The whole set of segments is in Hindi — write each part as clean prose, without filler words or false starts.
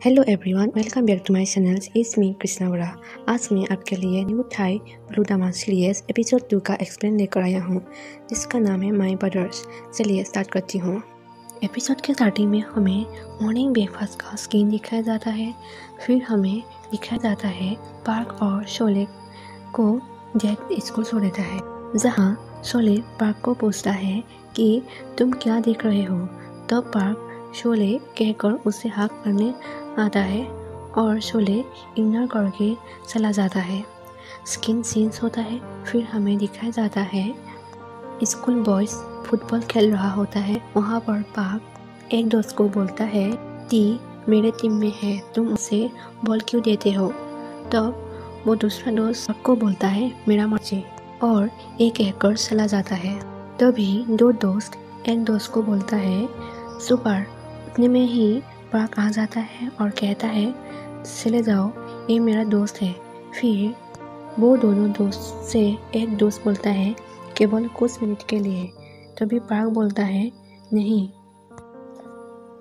Hello everyone, welcome back to my channel. It's me Krishna Vara. आज मैं आपके लिए new Thai blue drama series episode 2 का एक्सप्लेन लेकर आया हूँ, जिसका नाम है माय ब्रदर्स। चलिए स्टार्ट करती हूँ। एपिसोड के स्टार्टिंग में हमें मॉर्निंग ब्रेकफास्ट का सीन दिखाया जाता है। फिर हमें दिखाया जाता है पार्क और शोले को डैड स्कूल छोड़ देता है, जहाँ शोले पार्क को पूछता है कि तुम क्या देख रहे हो। तब पार्क शोले कहकर उसे हाक करने आता है और शोले इग्नोर करके चला जाता है। स्किन चेंज होता है। फिर हमें दिखाया जाता है स्कूल बॉयज फुटबॉल खेल रहा होता है। वहाँ पर पार्क एक दोस्त को बोलता है टी मेरे टीम में है, तुम उसे बॉल क्यों देते हो। तब वो दूसरा दोस्त को बोलता है मेरा मर्जी, और एक कहकर चला जाता है। तभी दो दोस्त एक दोस्त को बोलता है सुपर। उतने में ही पार्क आ जाता है और कहता है चले जाओ, ये मेरा दोस्त है। फिर वो दोनों दोस्त से एक दोस्त बोलता है केवल कुछ मिनट के लिए। तभी पार्क बोलता है नहीं।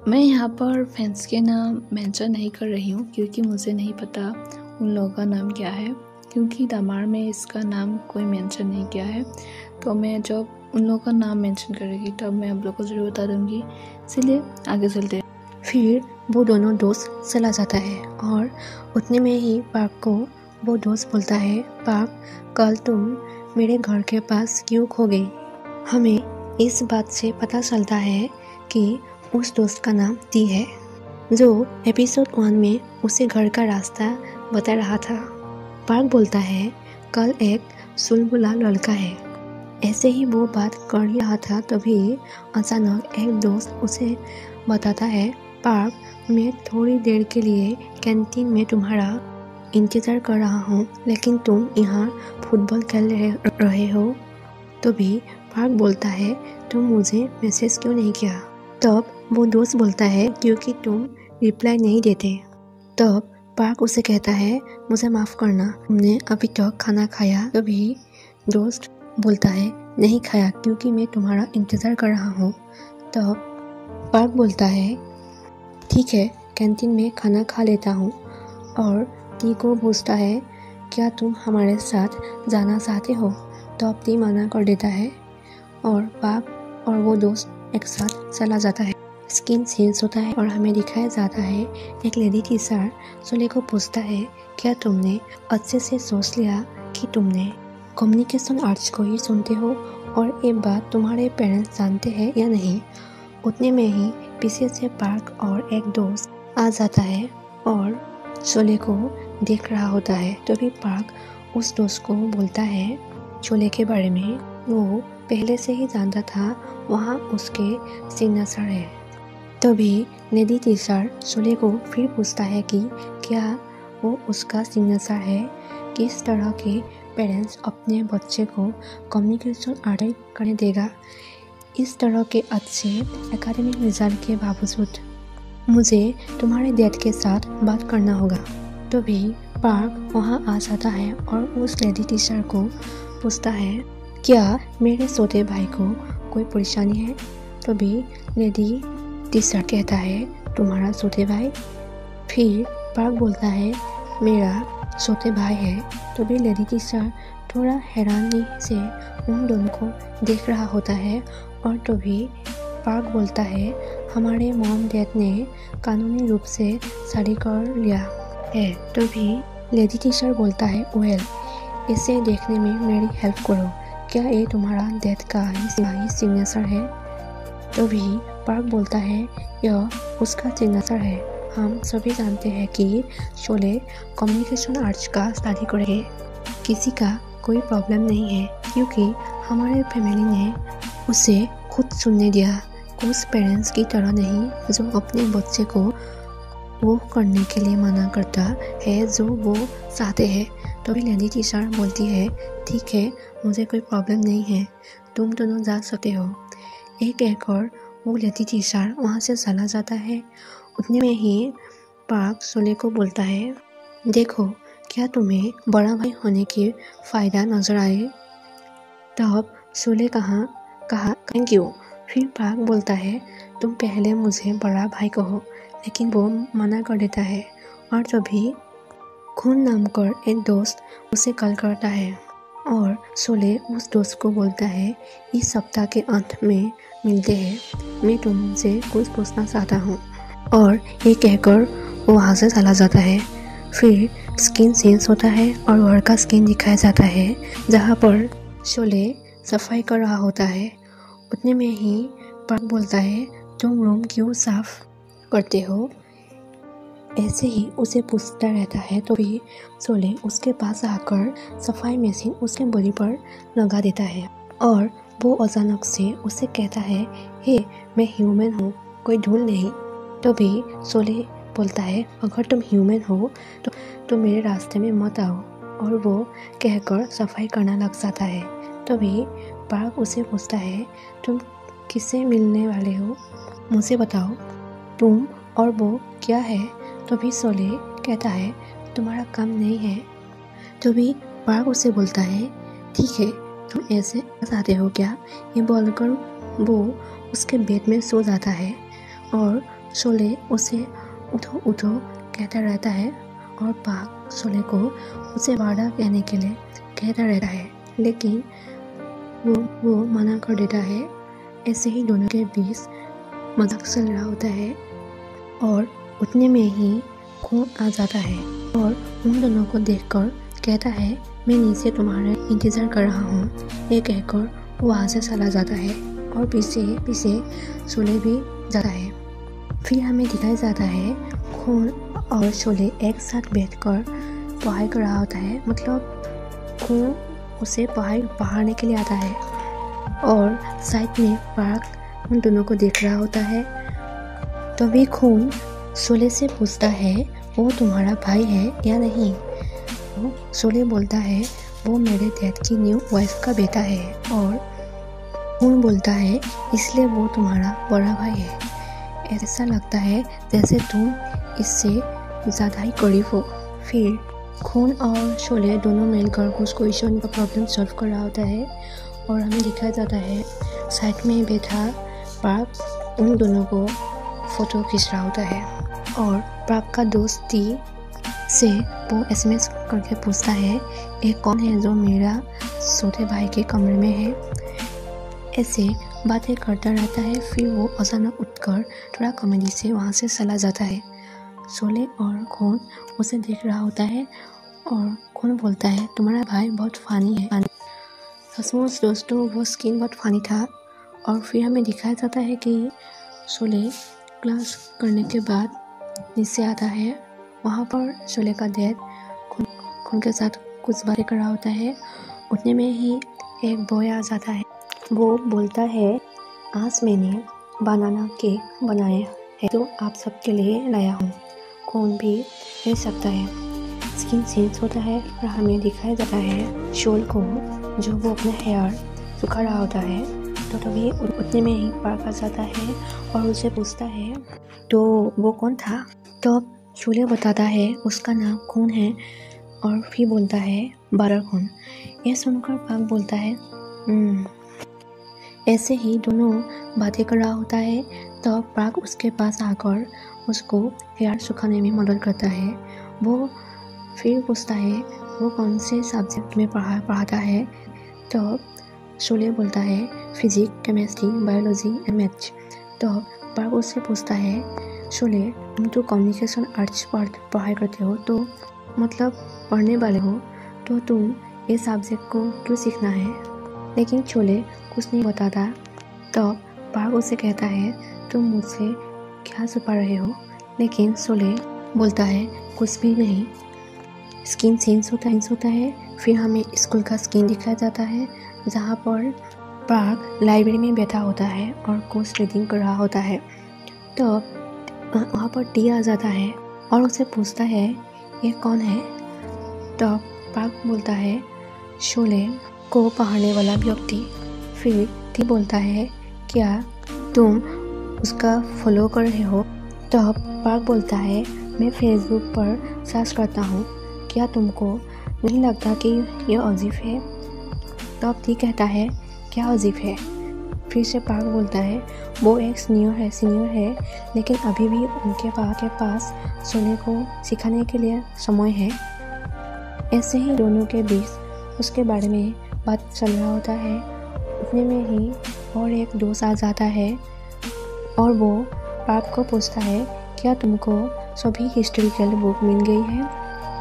मैं यहाँ पर फैंस के नाम मेंशन नहीं कर रही हूँ क्योंकि मुझे नहीं पता उन लोगों का नाम क्या है, क्योंकि दमार में इसका नाम कोई मेंशन नहीं किया है। तो मैं जब उन लोगों का नाम मेंशन करेगी तब मैं आप लोग को ज़रूर बता दूँगी। चलिए आगे चलते हैं। फिर वो दोनों दोस्त चला जाता है और उतने में ही पार्क को वो दोस्त बोलता है पार्क कल तुम मेरे घर के पास क्यों खो गई। हमें इस बात से पता चलता है कि उस दोस्त का नाम टी है, जो एपिसोड 1 में उसे घर का रास्ता बता रहा था। पार्क बोलता है कल एक चुलबुला लड़का है। ऐसे ही वो बात कर रहा था, तभी अचानक एक दोस्त उसे बताता है पार्क मैं थोड़ी देर के लिए कैंटीन में तुम्हारा इंतज़ार कर रहा हूँ, लेकिन तुम यहाँ फुटबॉल खेल रहे हो। तभी पार्क बोलता है तुम मुझे मैसेज क्यों नहीं किया। तब वो दोस्त बोलता है क्योंकि तुम रिप्लाई नहीं देते। तब पार्क उसे कहता है मुझे माफ़ करना, तुमने अभी तक खाना खाया। तभी दोस्त बोलता है नहीं खाया क्योंकि मैं तुम्हारा इंतज़ार कर रहा हूँ। तब पार्क बोलता है ठीक है, कैंटीन में खाना खा लेता हूँ, और टी को पूछता है क्या तुम हमारे साथ जाना चाहते हो। तब टी मना कर देता है और पार्क और वो दोस्त एक साथ चला जाता है। स्किन चेंज होता है और हमें दिखाया जाता है एक लेडी टीचर सोले को पूछता है क्या तुमने अच्छे से सोच लिया कि तुमने कम्युनिकेशन आर्ट्स को ही सुनते हो और ये बात तुम्हारे पेरेंट्स जानते हैं या नहीं। उतने में ही पीछे से पार्क और एक दोस्त आ जाता है और शोले को देख रहा होता है। तभी पार्क उस दोस्त को बोलता है शोले के बारे में। वो पहले से ही जानता था वहाँ उसके सिग्नेचर है। तभी लेडी टीचर शोले को फिर पूछता है कि क्या वो उसका सिग्नेचर है। किस तरह के पेरेंट्स अपने बच्चे को कम्युनिकेशन आर्ट करने देगा। इस तरह के अच्छे एकेडमिक रिजल्ट के बावजूद मुझे तुम्हारे डैड के साथ बात करना होगा। तभी पार्क वहाँ आ जाता है और उस लेडी टीचर को पूछता है क्या मेरे छोटे भाई को कोई परेशानी है। तभी लेडी टीचर कहता है तुम्हारा छोटे भाई। फिर पार्क बोलता है मेरा छोटे भाई है। तभी लेडी टीचर थोड़ा हैरानी से उन दोनों को देख रहा होता है, और तभी पार्क बोलता है हमारे मॉम डैड ने कानूनी रूप से शादी कर लिया है। तभी लेडी टीचर बोलता है वेल, इसे देखने में मेरी हेल्प करो, क्या ये तुम्हारा डैड का ही सिग्नेचर है। तभी पार्क बोलता है यह उसका सिग्नेचर है। हम सभी जानते हैं कि शोले कम्युनिकेशन आर्ट्स का स्टडी करेंगे। किसी का कोई प्रॉब्लम नहीं है क्योंकि हमारे फैमिली ने उसे खुद सुनने दिया। उस पेरेंट्स की तरह नहीं जो अपने बच्चे को वो करने के लिए मना करता है जो वो चाहते हैं। तभी लेडी टीचर बोलती है ठीक है, मुझे कोई प्रॉब्लम नहीं है, तुम दोनों जा सकते हो। एक कहकर वो लेडी टीचर वहाँ से चला जाता है। उतने में ही पार्क शोले को बोलता है देखो क्या तुम्हें बड़ा भाई होने के फ़ायदा नजर आए। तब शोले कहा थैंक यू। फिर पार्क बोलता है तुम पहले मुझे बड़ा भाई कहो, लेकिन वो मना कर देता है। और तभी खून नाम कर एक दोस्त उसे कॉल करता है और शोले उस दोस्त को बोलता है, इस सप्ताह के अंत में मिलते हैं, मैं तुमसे कुछ पूछना चाहता हूँ। और ये कहकर वो वहाँ से चला जाता है। फिर स्किन चेंज होता है और घर का स्किन दिखाया जाता है जहाँ पर शोले सफाई कर रहा होता है। उतने में ही पार्क बोलता है, तुम रूम क्यों साफ करते हो? ऐसे ही उसे पूछता रहता है। तो भी शोले उसके पास आकर सफाई मशीन उसके बॉडी पर लगा देता है और वो अचानक से उसे कहता है, हे मैं ह्यूमन हूँ, कोई धूल नहीं। तो भी शोले बोलता है, अगर तुम ह्यूमन हो तो मेरे रास्ते में मत आओ। और वो कहकर सफाई करना लग जाता है। तभी पार्क उसे पूछता है, तुम किससे मिलने वाले हो, मुझे बताओ, तुम और वो क्या है? तो भी शोले कहता है, तुम्हारा काम नहीं है। तो भी पार्क उसे बोलता है, ठीक है, तुम ऐसे चाहते हो क्या? ये बोलकर वो उसके बेड में सो जाता है और शोले उसे उठो उठो कहता रहता है और पार्क शोले को उसे वादा कहने के लिए कहता रहता है, लेकिन वो मना कर देता है। ऐसे ही दोनों के बीच मजाक चल रहा होता है और उतने में ही खून आ जाता है और उन दोनों को देखकर कहता है, मैं नीचे तुम्हारा इंतज़ार कर रहा हूँ। ये कहकर वो वहाँ से चला जाता है और पीछे पीछे शोले भी जाता है। फिर हमें दिखाया जाता है खून और शोले एक साथ बैठकर पढ़ाई कर रहा होता है। मतलब खून उसे पढ़ाने के लिए आता है और साइड में पार्क उन दोनों को देख रहा होता है। तभी खून शोले से पूछता है, वो तुम्हारा भाई है या नहीं? शोले बोलता है, वो मेरे डैड की न्यू वाइफ का बेटा है। और खून बोलता है, इसलिए वो तुम्हारा बड़ा भाई है। ऐसा लगता है जैसे तुम इससे ज़्यादा ही करीब हो। फिर खून और शोले दोनों मिलकर कुछ क्वेश्चन का प्रॉब्लम सॉल्व कर रहा होता है और हमें दिखाया जाता है साइड में बैठा पार्क उन दोनों को फ़ोटो खींच रहा होता है। और पार्क का दोस्त टी से वो SMS करके पूछता है, ये कौन है जो मेरा छोटे भाई के कमरे में है? ऐसे बातें करता रहता है। फिर वो अचानक उठकर थोड़ा कॉमेडी से वहाँ से चला जाता है। शोले और खून उसे देख रहा होता है और खून बोलता है, तुम्हारा भाई बहुत फ़नी है। सचमुच दोस्तों, वो स्किन बहुत फ़नी था। और फिर हमें दिखाया जाता है कि शोले क्लास करने के बाद नीचे आता है। वहाँ पर शोले का डैड खून के साथ कुछ बातें कर रहा होता है। उतने में ही एक बॉय आ जाता है। वो बोलता है, आज मैंने बनाना केक बनाया है तो आप सबके लिए लाया हूँ, कौन भी ले सकता है। स्किन चेंज होता है और हमें दिखाया जाता है शोल को, जो वो अपना हेयर सुखा रहा होता है। तो तभी उतने में ही पार्क आ जाता है और उसे पूछता है, तो वो कौन था? तो शोले बताता है उसका नाम खून है और फिर बोलता है, बारह खून। यह सुनकर पार्क बोलता है, ऐसे ही दोनों बातें कर रहा होता है। तो पार्क उसके पास आकर उसको हेयर सुखाने में मदद करता है। वो फिर पूछता है, वो कौन से सब्जेक्ट में पढ़ाता है? तो शोले बोलता है, physics, chemistry, biology and maths. तो पार्क उससे पूछता है, शोले तुम तो कम्युनिकेशन आर्ट्स पढ़ाई करते हो, तो मतलब पढ़ने वाले हो, तो तुम ये सब्जेक्ट को क्यों सीखना है? लेकिन शोले कुछ नहीं बताता। तो पार्क उसे कहता है, तुम मुझसे क्या छुपा रहे हो? लेकिन शोले बोलता है, कुछ भी नहीं। स्किन चेंज होता है। फिर हमें स्कूल का स्किन दिखाया जाता है जहाँ पर पार्क लाइब्रेरी में बैठा होता है और कुछ रीडिंग कर रहा होता है। तो वहाँ पर टी आ जाता है और उसे पूछता है, ये कौन है? तो पार्क बोलता है, शोले को पढ़ाने वाला व्यक्ति। फिर टी बोलता है, क्या तुम उसका फॉलो कर रहे हो? तो पार्क बोलता है, मैं फेसबुक पर सर्च करता हूँ, क्या तुमको नहीं लगता कि यह अजीब है? तो टी कहता है, क्या अजीब है? फिर से पार्क बोलता है वो एक सीनियर है लेकिन अभी भी उनके पास शोले को सिखाने के लिए समय है। ऐसे ही दोनों के बीच उसके बारे में बात चल रहा होता है। उतने में ही और एक दोस्त आ जाता है और वो पार्क को पूछता है क्या तुमको सभी हिस्ट्रिकल बुक मिल गई है।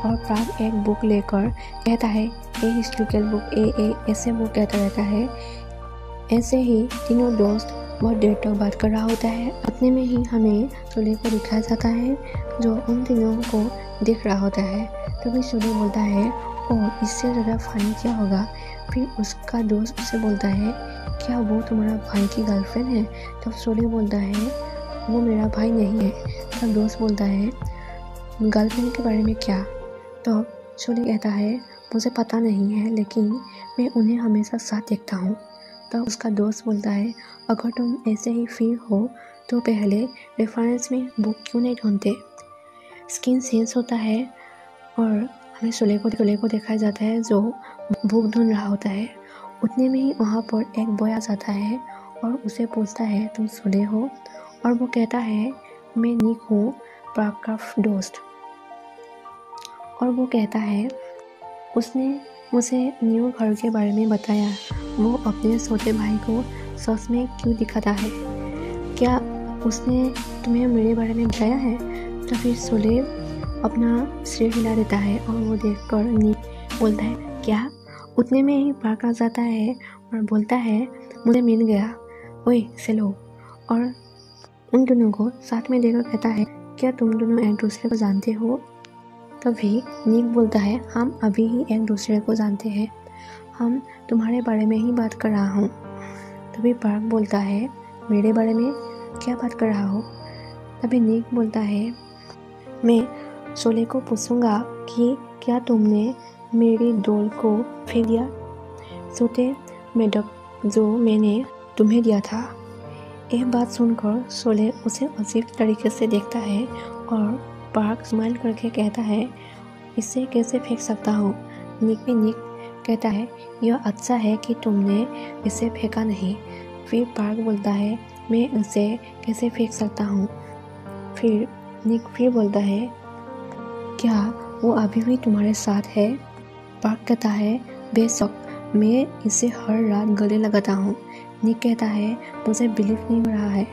और पार्क एक बुक लेकर कहता है ए हिस्ट्रिकल बुक ऐसे वो कहता रहता है। ऐसे ही तीनों दोस्त बहुत देर तक बात कर रहा होता है। उतने में ही हमें शोले को दिखाया जाता है जो उन तीनों को देख रहा होता है। तभी शोले बोलता है और इससे ज़्यादा फनी क्या होगा। फिर उसका दोस्त उसे बोलता है क्या वो तुम्हारा भाई की गर्लफ्रेंड है। तब शोले बोलता है वो मेरा भाई नहीं है। तब दोस्त बोलता है गर्लफ्रेंड के बारे में क्या। तो शोले कहता है मुझे पता नहीं है लेकिन मैं उन्हें हमेशा साथ देखता हूँ। तो उसका दोस्त बोलता है अगर तुम ऐसे ही फील हो तो पहले रेफरेंस में बुक क्यों नहीं ढूंढते। स्किन सेंस होता है और हमें शोले को दिखाया जाता है जो बुक ढूंढ रहा होता है। उतने में ही वहाँ पर एक बॉय आ जाता है और उसे पूछता है तुम शोले हो। और वो कहता है मैं निक हूँ पार्क का दोस्त। और वो कहता है उसने मुझे न्यू घर के बारे में बताया। वो अपने छोटे भाई को सच में क्यों दिखाता है। क्या उसने तुम्हें मेरे बारे में बताया है। तो फिर शोले अपना सिर हिला देता है और वो देखकर निक बोलता है क्या। उतने में ही पार्क आ जाता है और बोलता है मुझे मिल गया ओए चलो। और उन दोनों को साथ में देखकर कहता है क्या तुम दोनों एक दूसरे को जानते हो। तभी निक बोलता है हम अभी ही एक दूसरे को जानते हैं, हम तुम्हारे बारे में ही बात कर रहा हूँ। तभी पार्क बोलता है मेरे बारे में क्या बात कर रहा हो। तभी निक बोलता है मैं शोले को पूछूंगा कि क्या तुमने मेरी डॉल को फेंक दिया सोते मेढक जो मैंने तुम्हें दिया था। यह बात सुनकर शोले उसे अजीब तरीके से देखता है और पार्क स्माइल करके कहता है इसे कैसे फेंक सकता हूँ। निक कहता है यह अच्छा है कि तुमने इसे फेंका नहीं। फिर पार्क बोलता है मैं इसे कैसे फेंक सकता हूँ। फिर निक फिर बोलता है क्या वो अभी भी तुम्हारे साथ है। पार्क कहता है बेशक मैं इसे हर रात गले लगाता हूँ। निक कहता है मुझे बिलीव नहीं हो रहा है।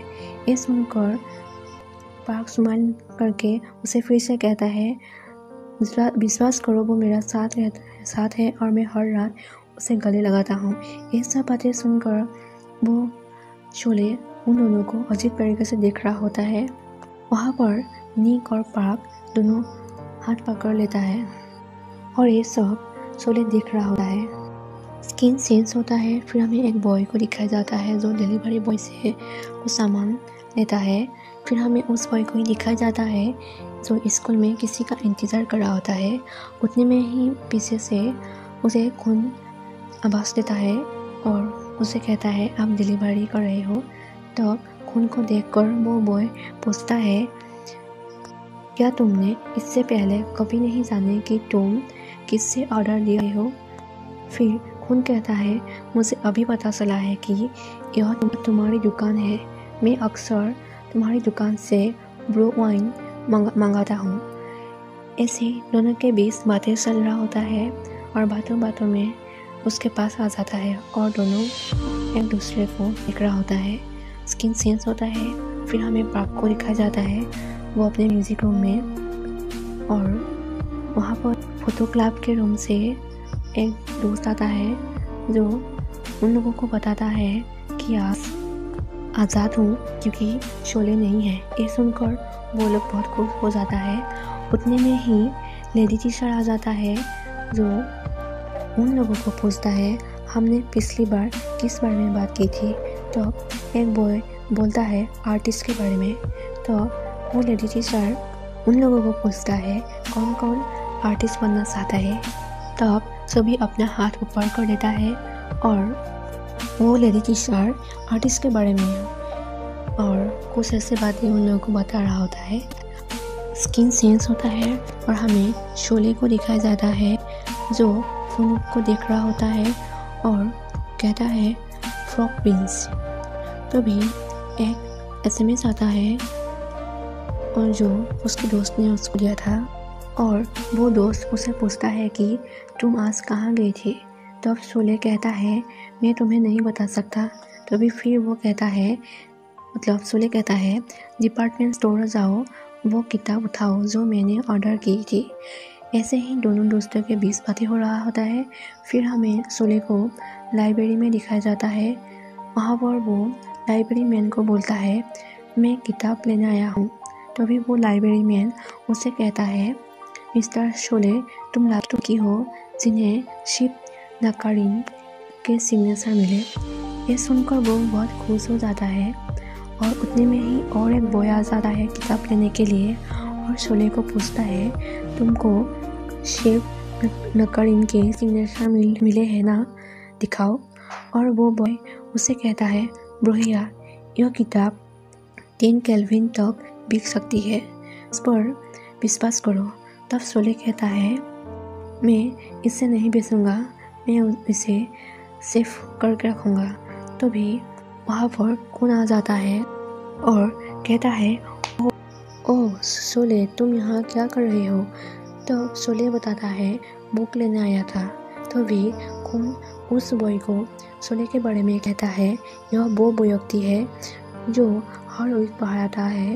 ये सुनकर पार्क स्माइल करके उसे फिर से कहता है विश्वास करो वो मेरा साथ है और मैं हर रात उसे गले लगाता हूँ। ये सब बातें सुनकर वो शोले उन दोनों को अजीब तरीके से देख रहा होता है। वहाँ पर निक और पार्क दोनों हाथ पकड़ लेता है और ये सब शोले देख रहा होता है। स्किन सेंस होता है। फिर हमें एक बॉय को दिखाया जाता है जो डिलीवरी बॉय से कुछ सामान लेता है। फिर हमें उस बॉय को ही दिखाया जाता है जो स्कूल में किसी का इंतज़ार कर रहा होता है। उतने में ही पीछे से उसे खून आवाज़ देता है और उसे कहता है आप डिलीवरी कर रहे हो। तो खून को देखकर वो बॉय पूछता है क्या तुमने इससे पहले कभी नहीं जाने कि तुम किससे ऑर्डर दिए हो। फिर खून कहता है मुझे अभी पता चला है कि यह तुम्हारी दुकान है। मैं अक्सर तुम्हारी दुकान से ब्रू वाइन मंगाता हूँ। ऐसे दोनों के बीच बातें चल रहा होता है और बातों बातों में उसके पास आ जाता है और दोनों एक दूसरे को देख रहा होता है। स्किन सेंस होता है। फिर हमें पार्क को दिखाया जाता है वो अपने म्यूजिक रूम में और वहाँ पर फोटो क्लब के रूम से एक दोस्त आता है जो उन लोगों को बताता है कि आज आज़ाद हूँ क्योंकि शोले नहीं है। ये सुनकर वो लोग बहुत खुश हो जाता है। उतने में ही लेडी टीचर आ जाता है जो उन लोगों को पूछता है हमने पिछली बार किस बारे में बात की थी। तो एक बॉय बोलता है आर्टिस्ट के बारे में। तो वो लेडी टीचर उन लोगों को पूछता है कौन कौन आर्टिस्ट बनना चाहता है। तब सभी अपना हाथ ऊपर कर देता है और वो लेडी टीचर आर्टिस्ट के बारे में और कुछ ऐसे बातें उन लोगों को बता रहा होता है। स्किन सेंस होता है और हमें शोले को दिखाया जाता है जो फोन को देख रहा होता है और कहता है फ्रॉक प्रिंस। तभी एक SMS आता है और जो उसके दोस्त ने उसको दिया था, और वो दोस्त उसे पूछता है कि तुम आज कहाँ गई थी। तब शोले कहता है मैं तुम्हें नहीं बता सकता। तभी फिर वो कहता है, मतलब शोले कहता है डिपार्टमेंट स्टोर जाओ, वो किताब उठाओ जो मैंने ऑर्डर की थी। ऐसे ही दोनों दोस्तों के बीच बातें हो रहा होता है। फिर हमें शोले को लाइब्रेरी में दिखाया जाता है। वहाँ पर वो लाइब्रेरी मैन को बोलता है मैं किताब लेने आया हूँ। तभी वो लाइब्रेरी मैन उसे कहता है मिस्टर शोले, तुम लास्ट की हो जिन्हें शिव नकारिन के सिग्नेचर मिले। ये सुनकर वो बहुत खुश हो जाता है और उतने में ही और एक बॉय आ जाता है किताब लेने के लिए और शोले को पूछता है तुमको शिव नकारिन के सिग्नेचर मिले हैं ना, दिखाओ। और वो बॉय उसे कहता है ब्रोहिया, यह किताब 10 केल्विन तक बिक सकती है, इस पर विश्वास करो। तब शोले कहता है मैं इसे नहीं बेचूंगा, मैं इसे सेफ करके रखूँगा। तभी वहाँ पर कौन आ जाता है और कहता है ओह शोले, तुम यहाँ क्या कर रहे हो। तो शोले बताता है बुक लेने आया था। तभी कौन उस बॉय को शोले के बारे में कहता है यह वो व्यक्ति है जो हर वीक पढ़ाता है,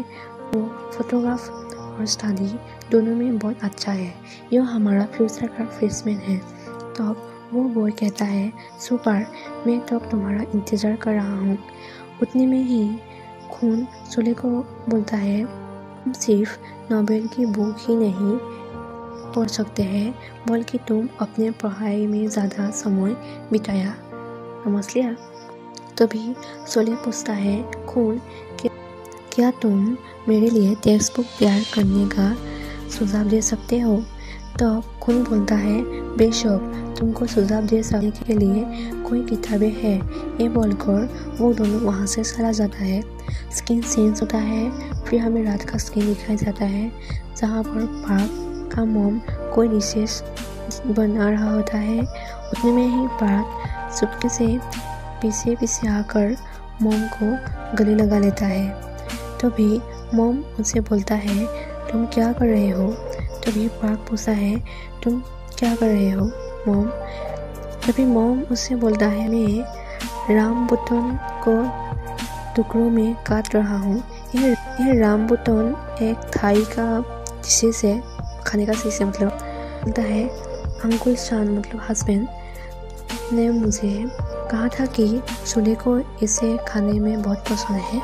वो फोटोग्राफ और स्टडी दोनों में बहुत अच्छा है, यह हमारा फ्यूचर का फ्रेशमैन है। तब वो बॉय कहता है सुपर, मैं तब तुम्हारा इंतज़ार कर रहा हूँ। उतने में ही खून शोले को बोलता है तुम सिर्फ नोबेल की बुक ही नहीं पढ़ सकते हैं, बल्कि तुम अपने पढ़ाई में ज़्यादा समय बिताया, समझ लिया। तभी शोले पूछता है खून, क्या तुम मेरे लिए टेक्स्ट बुक तैयार करने का सुझाव दे सकते हो। तब खून बोलता है बेशक, तुमको सुझाव दे सकने के लिए कोई किताबें हैं। ये बोलकर वो दोनों वहाँ से चला जाता है। स्किन चेंज होता है। फिर हमें रात का स्किन दिखाया जाता है जहाँ पर पार्क का मॉम कोई डिशेस बना रहा होता है। उतने में ही पार्क चुपके से पीछे आकर मॉम को गले लगा लेता है। तभी मॉम उनसे बोलता है तुम क्या कर रहे हो। तभी पार्क पूछता है तुम क्या कर रहे हो मॉम। तभी मॉम उससे बोलता है मैं रामबुतान को टुकड़ों में काट रहा हूँ। यह रामबुतान एक थाई का डिशेस है, खाने का डिश है। मतलब बोलता है अंकुल शान मतलब हस्बैंड ने मुझे कहा था कि शोले को इसे खाने में बहुत पसंद है।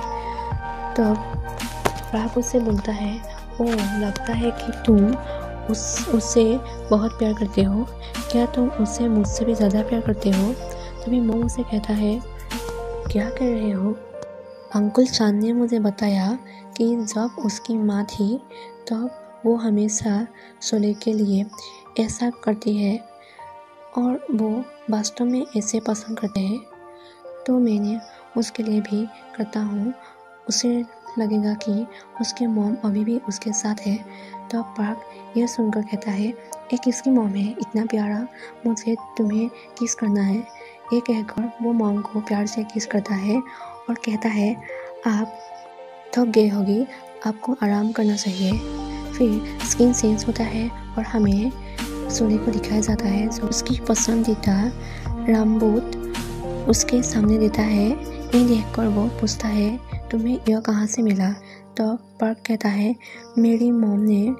तब पार्क उससे बोलता है ओह, लगता है कि तुम उससे बहुत प्यार करते हो। क्या तुम उससे मुझसे भी ज़्यादा प्यार करते हो। तभी मॉम उसे कहता है क्या कर रहे हो। अंकुल चांद ने मुझे बताया कि जब उसकी माँ थी तब वो हमेशा शोले के लिए ऐसा करती है और वो वास्तव में ऐसे पसंद करते हैं, तो मैंने उसके लिए भी करता हूँ। उसे लगेगा कि उसके मॉम अभी भी उसके साथ है। तो पार्क यह सुनकर कहता है ये किसकी मॉम है, इतना प्यारा, मुझे तुम्हें किस करना है। ये कहकर वो मॉम को प्यार से किस करता है और कहता है आप थक गए होगी, आपको आराम करना चाहिए। फिर स्किन चेंज होता है और हमें शोले को दिखाया जाता है जो उसकी पसंदीदा रामबूत उसके सामने देता है। ये देखकर वो पूछता है तुम्हें यह कहाँ से मिला। तो पार्क कहता है मेरी मॉम ने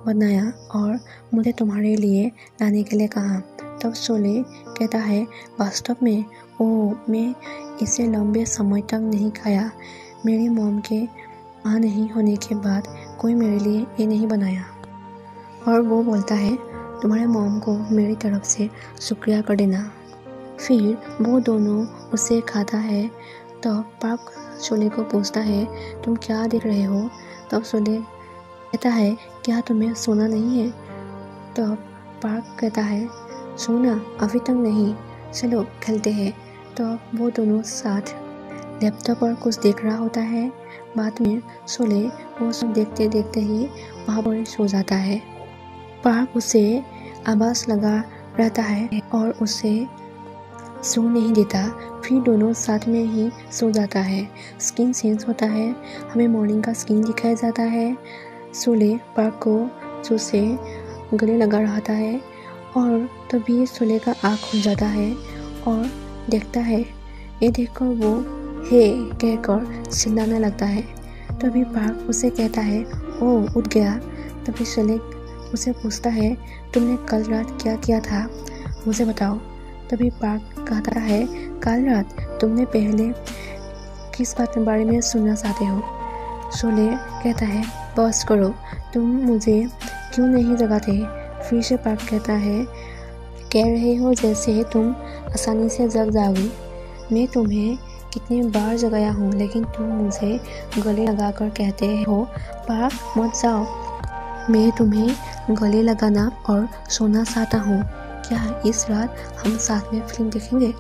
बनाया और मुझे तुम्हारे लिए लाने के लिए कहा। तब शोले कहता है वास्तव में ओह, मैं इसे लंबे समय तक नहीं खाया। मेरी मॉम के माँ नहीं होने के बाद कोई मेरे लिए ये नहीं बनाया। और वो बोलता है तुम्हारे मॉम को मेरी तरफ से शुक्रिया कर देना। फिर वो दोनों उसे खाता है। तब पार्क शोले को पूछता है तुम क्या देख रहे हो। तब शोले कहता है क्या तुम्हें सोना नहीं है। तब पार्क कहता है सोना अभी तक नहीं, चलो खेलते हैं। तब वो दोनों साथ लैपटॉप पर कुछ देख रहा होता है। बाद में शोले वो सब देखते देखते ही वहाँ पर सो जाता है। पार्क उसे आवाज़ लगा रहता है और उसे सो नहीं देता, फिर दोनों साथ में ही सो जाता है। स्किन चेंज होता है, हमें मॉर्निंग का स्किन दिखाया जाता है। सोले पार्क को जो से गले लगा रहा है और तभी सोले का आँख खुल जाता है और देखता है। ये देखकर वो हे कहकर चिल्लाने लगता है। तभी पार्क उसे कहता है, ओह उठ गया। तभी सोले उसे पूछता है, तुमने कल रात क्या किया था, मुझे बताओ। तभी पार्क कहता है, कल रात तुमने पहले किस बात के बारे में सुनना चाहते हो। सोले कहता है, बस करो, तुम मुझे क्यों नहीं जगाते। फिर से पार्क कहता है, कह रहे हो जैसे तुम आसानी से जग जाओगे। मैं तुम्हें कितने बार जगाया हूँ, लेकिन तुम मुझे गले लगाकर कहते हो पार्क मत जाओ। मैं तुम्हें गले लगाना और सोना चाहता हूँ। क्या इस रात हम साथ में फिल्म देखेंगे।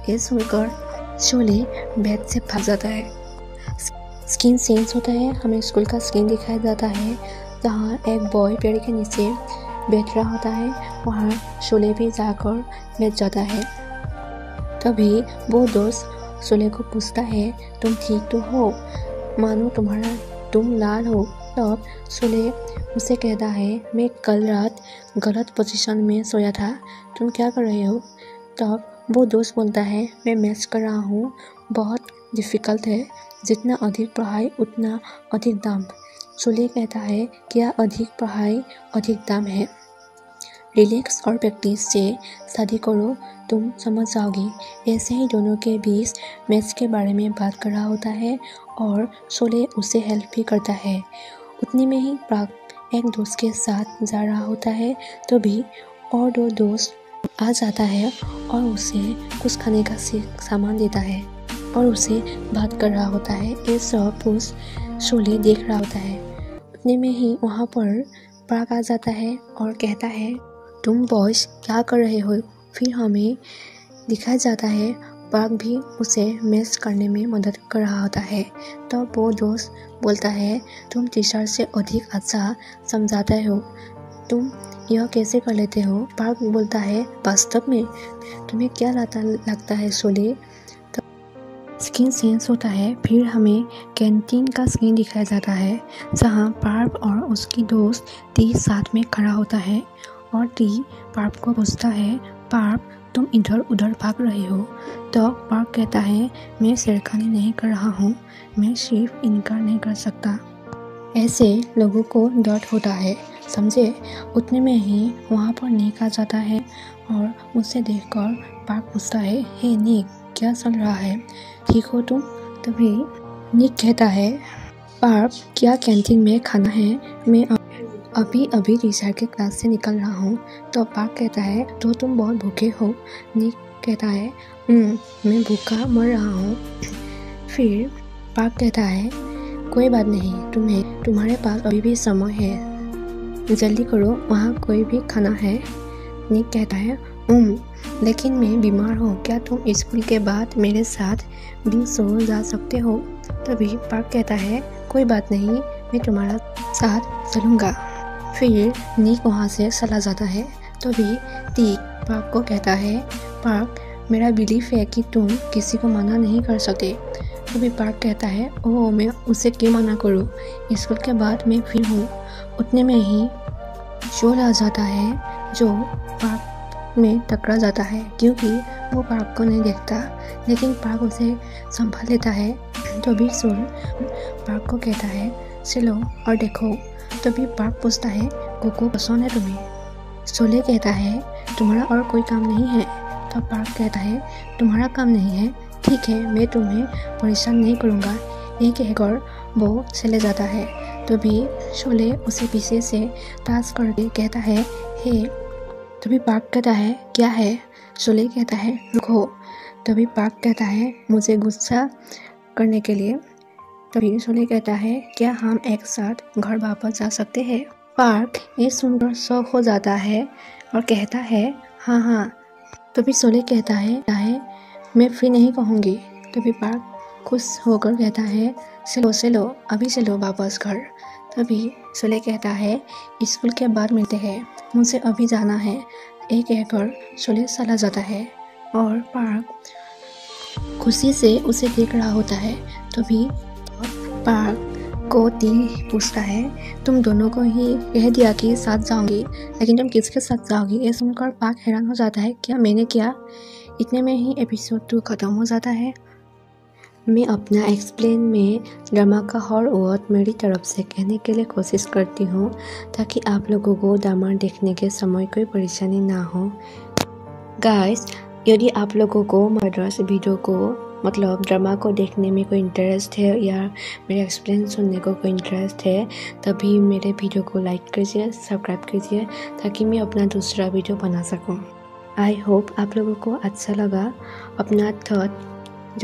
ये सुनकर शोले बेड से भाग जाता है। स्किन चेंज होता है, हमें स्कूल का स्किन दिखाया जाता है जहाँ एक बॉय पेड़ के नीचे बैठ रहा होता है। वहाँ शोले भी जाकर बैठ जाता है। तभी वो दोस्त शोले को पूछता है, तुम ठीक तो हो, मानो तुम लाल हो। तब शोले उसे कहता है, मैं कल रात गलत पोजीशन में सोया था, तुम क्या कर रहे हो। तब वो दोस्त बोलता है, मैं मैच कर रहा हूँ, बहुत डिफ़िकल्ट है, जितना अधिक पढ़ाई उतना अधिक दाम। शोले कहता है, क्या अधिक पढ़ाई अधिक दाम है। रिलैक्स और प्रैक्टिस से शादी करो, तुम समझ जाओगी। ऐसे ही दोनों के बीच मैच के बारे में बात कर रहा होता है और शोले उसे हेल्प भी करता है। उतने में ही प्राग एक दोस्त के साथ जा रहा होता है। तभी और दो दोस्त आ जाता है और उसे कुछ खाने का सामान देता है और उसे बात कर रहा होता है। ये सब कुछ शोले देख रहा होता है। उतने में ही वहाँ पर प्राग आ जाता है और कहता है, तुम बॉयज क्या कर रहे हो। फिर हमें दिखाया जाता है प्राग भी उसे मैच करने में मदद कर रहा होता है। तब वो दोस्त बोलता है, तुम टीचर से अधिक अच्छा समझाते हो, तुम यह कैसे कर लेते हो। प्राग बोलता है, वास्तव में तुम्हें क्या लगता है शोले। स्किन चेंज होता है, फिर हमें कैंटीन का सीन दिखाया जाता है जहाँ पार्क और उसकी दोस्त टी साथ में खड़ा होता है और टी पार्क को पूछता है, पार्क तुम इधर उधर भाग रहे हो। तो पार्क कहता है, मैं छेड़खानी नहीं कर रहा हूँ, मैं सिर्फ इनकार नहीं कर सकता। ऐसे लोगों को डर होता है, समझे। उतने में ही वहाँ पर निक आ जाता है और उसे देखकर पार्क पूछता है, हे निक, क्या चल रहा है, ठीक हो तुम। तभी निक कहता है, पार्क क्या कैंटीन में खाना है, मैं अभी रिसर्च के क्लास से निकल रहा हूँ। तो पार्क कहता है, तो तुम बहुत भूखे हो। निक कहता है, मैं भूखा मर रहा हूँ। फिर पार्क कहता है, कोई बात नहीं, तुम्हारे पास अभी भी समय है, जल्दी करो, वहाँ कोई भी खाना है। निक कहता है, लेकिन मैं बीमार हूँ, क्या तुम स्कूल के बाद मेरे साथ भी सो जा सकते हो। तभी पार्क कहता है, कोई बात नहीं, मैं तुम्हारा साथ चलूँगा। फिर निक वहाँ से चला जाता है। तभी टी पार्क को कहता है, पार्क मेरा बिलीफ है कि तुम किसी को मना नहीं कर सकते। तभी पार्क कहता है, ओह मैं उसे क्यों मना करूँ, स्कूल के बाद मैं फिर हूँ। उतने में ही शोल आ जाता है जो पार्क में टकरा जाता है, क्योंकि वो पार्क को नहीं देखता, लेकिन पार्क उसे संभाल लेता है। तभी शोल पार्क को कहता है, चलो और देखो। तभी पार्क पूछता है, कोको पसंद है तुम्हें। शोले कहता है, तुम्हारा और कोई काम नहीं है। तब पार्क कहता है, तुम्हारा काम नहीं है, ठीक है, मैं तुम्हें परेशान नहीं करूँगा। ये कहकर वो चले जाता है। तभी शोले उसे पीछे से टाच करके कहता है, हे। तभी पार्क कहता है, क्या है। शोले कहता है, रुको। तभी पार्क कहता है, मुझे गुस्सा करने के लिए। तभी शोले कहता है, क्या हम एक साथ घर वापस जा सकते हैं। पार्क ये सुनकर शौक हो जाता है और कहता है, हाँ। तभी शोले कहता है, मैं फिर नहीं कहूँगी। तभी पार्क खुश होकर कहता है, चलो अभी चलो वापस घर। तभी शोले कहता है, स्कूल के बाद मिलते हैं, मुझे अभी जाना है। एक कहकर शोले चला जाता है और पार्क खुशी से उसे देख रहा होता है। तभी पार्क को दिल पूछता है, तुम दोनों को ही कह दिया कि साथ जाऊंगी, लेकिन तुम किसके साथ जाओगी? ये सुनकर पार्क हैरान हो जाता है, क्या मैंने किया? इतने में ही एपिसोड 2 ख़त्म हो जाता है। मैं अपना एक्सप्लेन में ड्रामा का हर वर्ड मेरी तरफ से कहने के लिए कोशिश करती हूँ, ताकि आप लोगों को ड्रामा देखने के समय कोई परेशानी ना हो। गाइस, यदि आप लोगों को मदर्स वीडियो को मतलब ड्रामा को देखने में कोई इंटरेस्ट है या मेरे एक्सप्लेन सुनने को कोई इंटरेस्ट है, तभी मेरे वीडियो को लाइक कीजिए, सब्सक्राइब कीजिए, ताकि मैं अपना दूसरा वीडियो बना सकूं। आई होप आप लोगों को अच्छा लगा। अपना थॉट